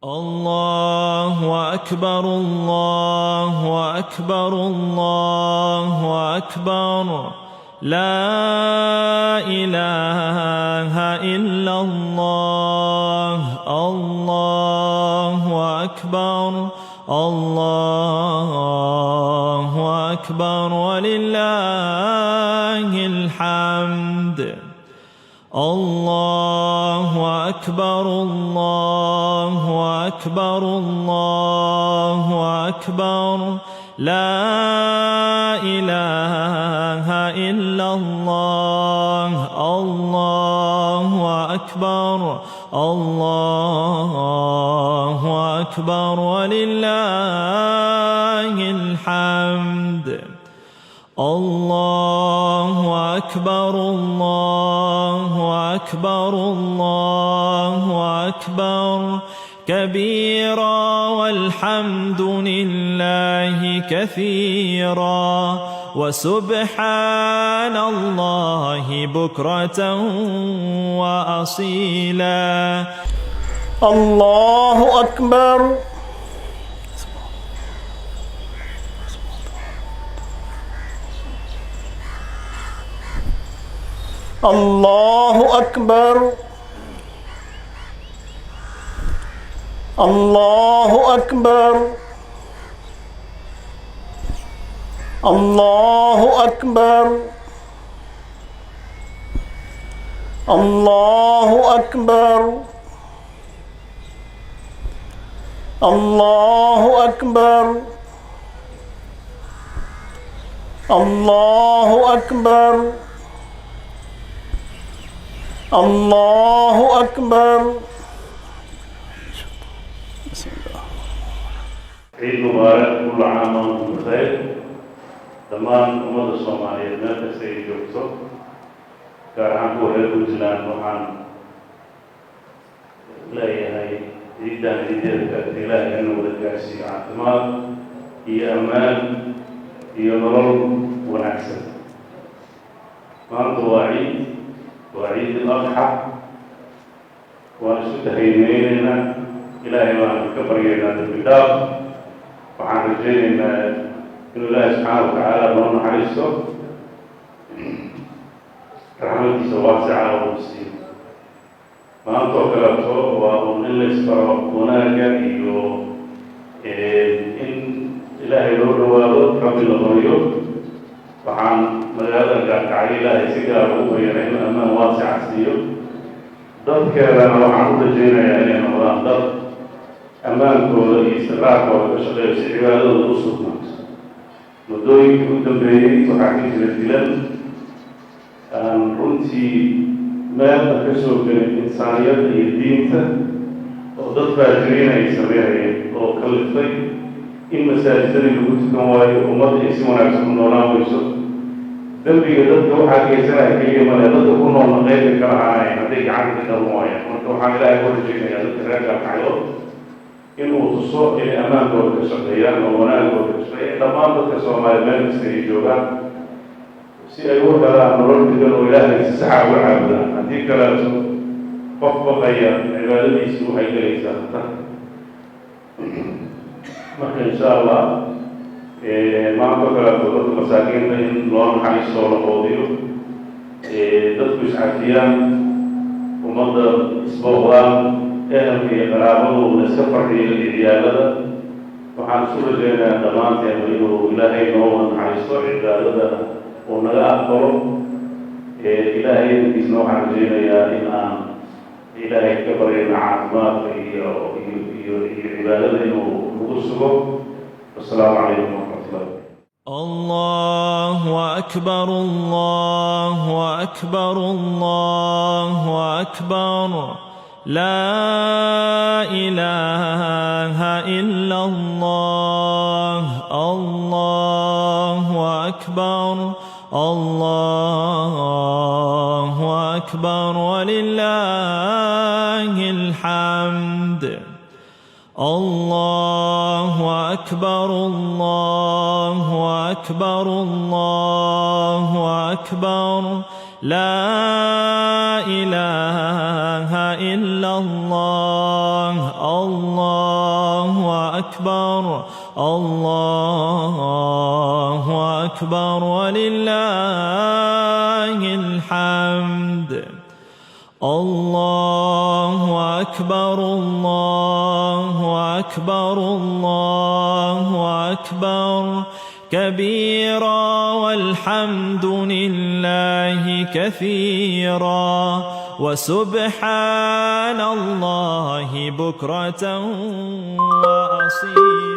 الله أكبر الله أكبر الله أكبر لا إله إلا الله الله أكبر الله أكبر ولله الحمد الله أكبر الله أكبر الله أكبر لا إله إلا الله الله أكبر الله أكبر ولله الحمد الله أكبر الله أكبر الله أكبر كبيرا والحمد لله كثيرا وسبحان الله بكرة وأصيلا الله أكبر الله أكبر الله أكبر الله أكبر الله أكبر الله أكبر الله أكبر الله أكبر عيد مبارك كل عام وانتم بخير. dhammaan ummadda Soomaaliyeed meel kasta ay joogto gaar ahaan kuwa reer Puntland waxaan leeyahay ciidan ciideedka Ilaahay inuu wada gaarsiiyo caafimaad iyo ammaan iyo nolol wanaagsan. maanta waa ciid al-Adha waan isu tahayneynaa Ilaahay baan ka baryaynaa dambi dhaaf waxaan rajaynaynaa إنه الله سبحانه وتعالى بأنه حريصه رحمته واسعة ومسير ما أنتو كلابتو وأن الله سبحانه هناك إن إلهي لو رواه رب الغريب وحان مجالا قاعد علي الله سيقار وبينهم أمان واسع سير ضد كذا وحان رجينا يعني أنا ضد أمان كل إستراك وشغل سعياده الأصول muddooyinkii u dambeeyey waxaa ka jira dilan aan runtii meelna ka soo gelin insaaniyadda iyo diinta oo dad faajiriin ay sameynayeen oo kallifay in masaajidadii lagu tukan waayo ummadda ay si wanaagsan u noolaan weyso dembiga dadka waxaa geysanaya keliya male dadka ku noolna qeybay kala haanayn hadday gacanta ka qaban waayaan marka waxaan ilaahay ku rajaynayaa dadka reer Gaalkacyo inuu tuso inay ammaankooda ka shaqeeyaan oo wanaagooda ka shaqeeyaan dhammaan dadka Soomaaliyeed meel kasta ay joogaan si ay u helaan nolol degan oo Ilaahay si sax ah uga caabudaan haddii kaleeto qof baqaya cibaadadiisu waxay gelaysaa khatar marka insha Allah maanta kaleeto dadka masaakiinta in loo naxariisto la qoodiyo dadku iscafiyaan ummadda isbooqdaan ehelka iyo qaraabadu la iska farxiyo ciyaalada waxaan isu rajaynayaa dhammaanteen inuu Ilaahay noo naxariisto cibaadada oo naga aqbalo Ilaahay idinkiisna waxaan rajaynayaa in aan Ilaahay ka baryayno caafimaadka iyo cibaadada inuu nagu sugo. Assalaamu calaykum waraxmatullahi. الله أكبر الله أكبر الله أكبر لا إله إلا الله الله أكبر الله أكبر ولله الحمد الله أكبر الله أكبر الله أكبر لا إله إلا الله الله الله أكبر الله أكبر ولله الحمد الله أكبر الله أكبر الله أكبر كبيرا والحمد لله كثيرا وسبحان الله بكرة وأصيلا